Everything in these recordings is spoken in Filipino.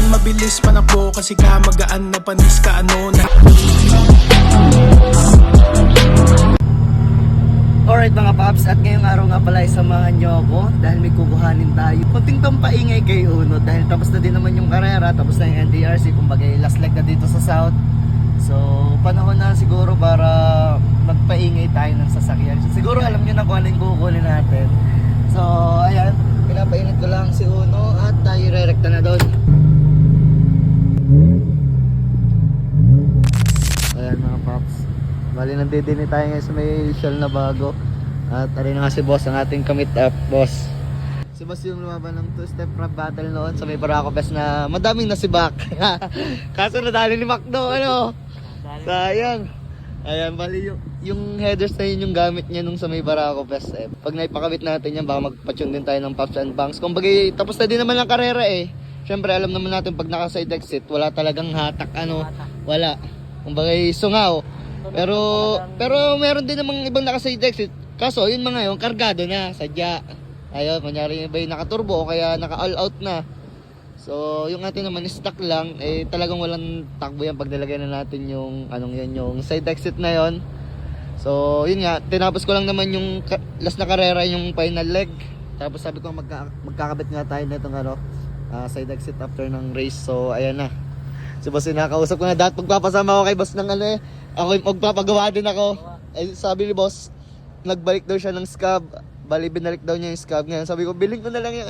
mabilis manakbo kasi ka magaan na panis ka ano na. Alright mga paps, at ngayong araw nga pala samahan nyo ako dahil may kukuhanin tayo. Kunting pampaingay kay Uno dahil tapos na din naman yung karera, tapos na yung NDRC, kumbaga last leg na dito sa South. So panahon na siguro para magpaingay tayo ng sasakyan. Siguro alam nyo na kung ano yung kukunin natin. So ayan, pinapainit ko lang si Uno at tayo re-recta na doon. Ayan mga paps, bali nandidini tayo ngayon sa may shell na bago. At alin na nga si boss, ang ating commit up boss. Si boss yung lumaban ng 2-step rap battle noon sa may Barako Fest na madaming nasibak. Kaso nadali ni Macdo, ano? Sayang. Ayan, bali yung headers na yun yung gamit niya nung sa may Barako Fest. Pag naipakabit natin yan, baka magpa-tune din tayo ng Pops and Banks. Kung bagay, tapos na din naman ang karera eh. Siyempre alam naman natin pag naka-side exit, wala talagang hatak, ano, wala. Kung bagay, sungaw. Pero meron din namang ibang naka-side exit. Kaso yun mga yun, kargado na, sadya. Ayun, kunyari yung iba yung naka-turbo o kaya naka-all out na. So yung atin naman stock lang, eh talagang walang takbo yan pag nilagay na natin yung yung side exit na yon. So yun nga, tinapos ko lang naman yung last na karera, yung final leg. Tapos sabi ko magkakabit nga tayo na itong side exit after ng race. So ayan na. Si boss nakausap ko na dahil magpapasama ako kay boss ng ako magpapagawa din ako. Eh sabi ni boss, nagbalik daw siya ng scab. Bali binalik daw niya yung scab ngayon. Sabi ko, bilhin ko na lang yung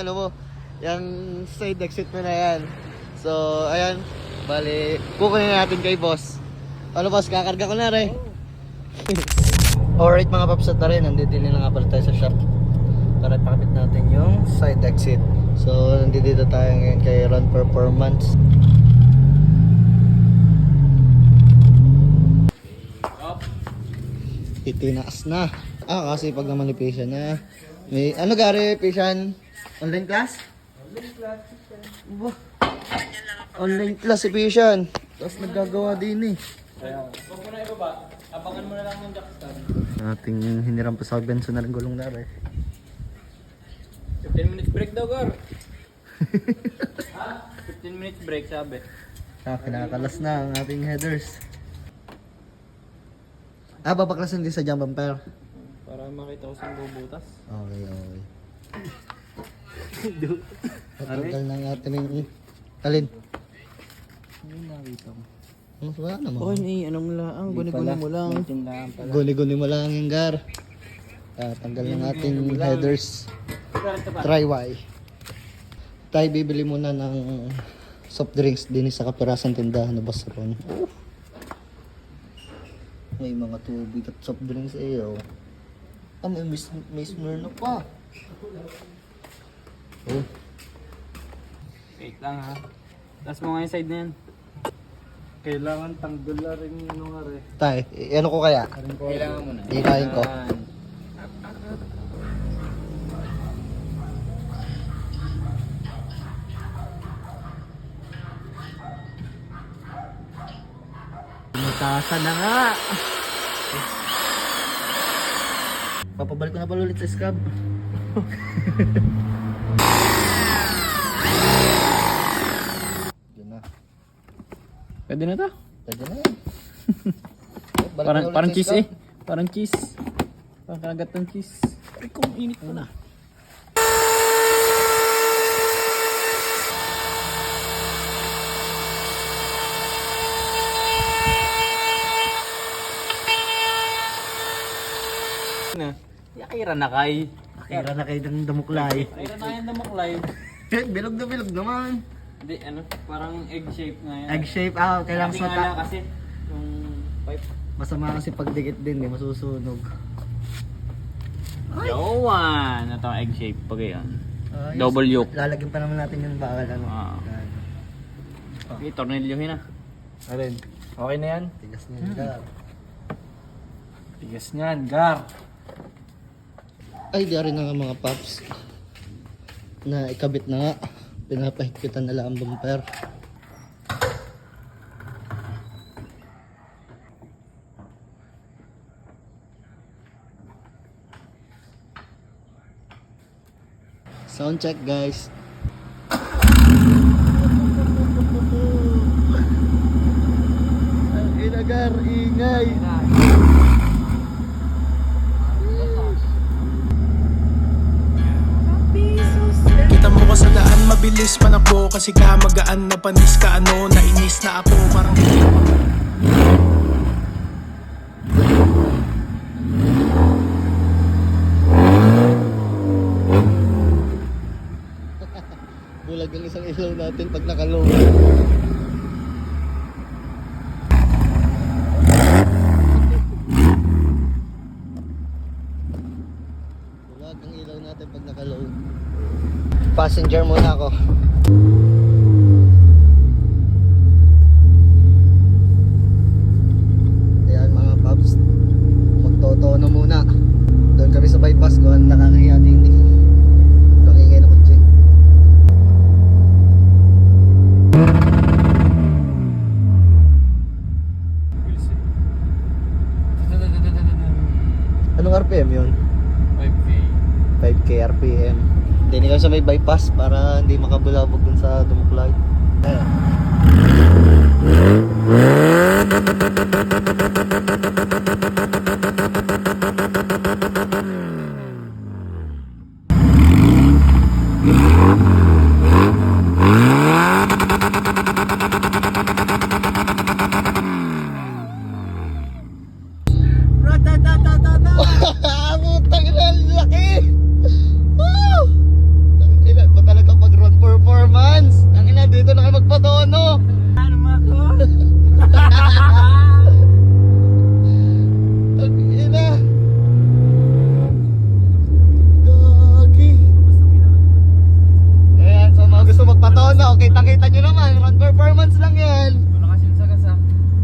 yung side exit mo na yan. So ayan, bali kukunin natin kay boss. Ano boss, kakarga ko na rin. Alright mga paps, at rin nandito na nga pala tayo sa shop para ipakabit natin yung side exit. So nandito tayo ngayon kay Run Performance. Itinaas na. Kasi pag naman ni Pishan na may gari Pishan? Online class? Online class. Online class si Pishan. Tapos naggagawa din eh. Huwag mo na ibaba. Abangan mo na lang ng jackstand. Ating hiniram pa sa benso na rin gulong na rin. 15 minutes break daw, Gar. Ha? 15 minutes break, sabi. Kinakalas na ang ating headers. Babaklasan din sa jump bumper. Para makita ko sa bubutas. Okay. Matagal na ang ating alin? Hindi nakita ko. Wala naman. Ano mo lang, guni-guni mo lang. Guni-guni mo lang yung gar. Tanggal ng ating headers. Try Y. Tayo bibili muna ng soft drinks din sa kapirasan tindahan na Basaron. May mga tubig at soft drinks eh. May Smirnoff pa. Wait lang ha. Tapos mo nga yung side na yan. Kailangan tanggol na rin yung nga rin. Tay, ano ko kaya? Kailangan mo na. Ikain ko. Matasan na nga. Papabalik ko na pala ulit sa scab. Yun na. Pwede na to? Pwede na yan. Balik na ulit Parang sa cheese scab. eh. Parang cheese. Parang kanagat ng cheese. Ay, kung init mo na. Yakira na kay. Nakira na kayo ng damuklay. Yakira na kayo namuklay. Bilog na bilog naman. Hindi, parang egg shape nga yan. Egg shape kailangan Kasi sa nga lang kasi yung pipe. Masama kasi pagdikit din masusunog. Yawan! Ito ang egg shape pag yun. Yes. Double yoke. Lalagyan pa naman natin yung bakal Yan. Okay, tornilyohin na. Alin? Okay na yan? Tigas niya yung gar. Tigas niyan, Gar. Ay, di rin na nga mga paps. Na ikabit na nga. Pinapahigpitan nila ang bumper. Sound check guys. ingay. Kita mo ka sa daan, mabilis panakbo. Kasi ka magaan na panis ka ano. Nainis na ako, parang Bulag ang isang ilaw natin pag nakalow. Bulag ang ilaw natin pag nakalow. Passenger muna ako. Ayan mga paps, magtotono muna. Doon kami sa bypass ko, ang nakakahiya din eh. Nakingay na kutsi. Anong RPM yun? 5K. 5K RPM. Hindi kami sa may bypass para hindi makabulabog dun sa Dumuklay. Ayan. Putang ina, laki! Woo! Tangina ba talaga pag road performance? Tangina, dito na kayo magpatono. Ano mga ko? Tangina. Gagi. Ayan, so mga gusto magpatono, kita-kita nyo naman, road performance lang yan. Ano kasi sa gasa?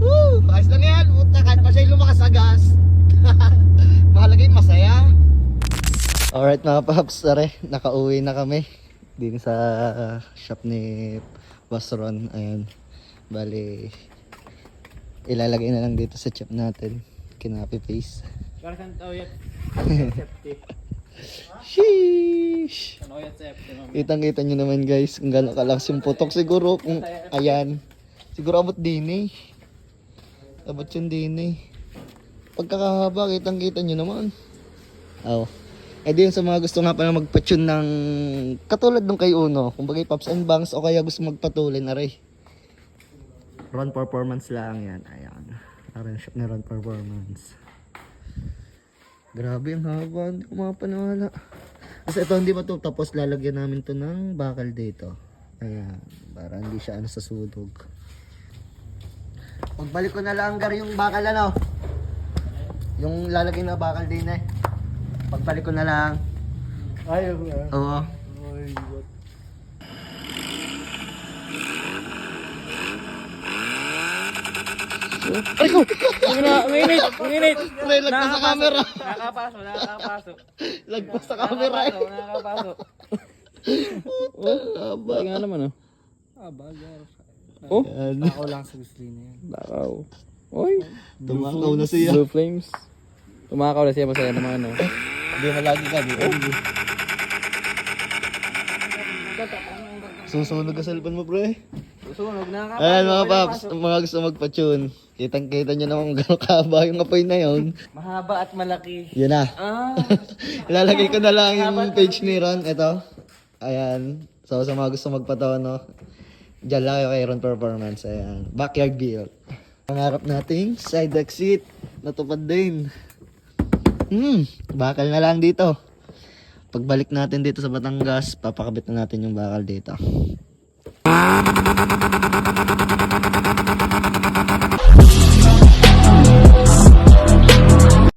Woo! Ayos lang yan, puta, kahit pa siya lumakas sa gas. Mahalaga yung masaya. Alright mga paps, are, nakauwi na kami din sa shop ni Boss Ron. Ayan, bali ilalagay na lang dito sa shop natin, kinapi face. Para saan tao yan? Safety. Sheesh! Ano yan safety? Kitang-kita nyo naman guys kung gano'ng kalakas yung putok. Siguro kung ayan, siguro abot din eh. Abot yung din eh. Pagkakahaba, kitang-kita nyo naman. Oh. Eh di yun sa mga gusto nga pala magpa-tune ng katulad nung kay Uno, kung bagay Pops and Bangs o kaya gusto magpatulin na rin. Run performance lang yan. Ayan. Ayan shop na Run Performance. Grabe ang haba. Hindi ko mapaniwala. Kasi ito hindi pa ito. Tapos lalagyan namin to ng bakal dito. Ayan. Para hindi siya ano sa sulog. Pagbalik ko na lang gar yung bakal ano. Yung lalagyan na bakal din eh. Pagbalik ko na lang. Ayaw nga. Oo. Ay, what? Ay ko! Ang init! Pre, lagpas sa camera. Nakakapasok. Lagpas sa camera eh. Nakakapasok. Haba. Nga naman oh. Bagar. Oh? Ayan. Ako lang sa gasolina yan. Bakaw. Oy. Tumakaw na siya. Blue flames. Tumakaw na siya, masaya naman oh. Hindi malagi ka dito. Susunog ka sa cellphone mo, pre. Susunog na Ayan mga paps, mga gusto magpa-tune. Kitang-kita nyo naman kung gano'ng kahaba yung apoy na yun. Mahaba at malaki. Yan na. Ah. Ilalagay ko na lang yung page ni Ron. Ito. Ayan. So sa mga gusto magpatono, dyan lang kayo kay Ron Performance. Ayan. Backyard build. Pangarap nating side exit. Natupad din. Bakal na lang dito. Pagbalik natin dito sa Batangas, papakabit na natin yung bakal dito.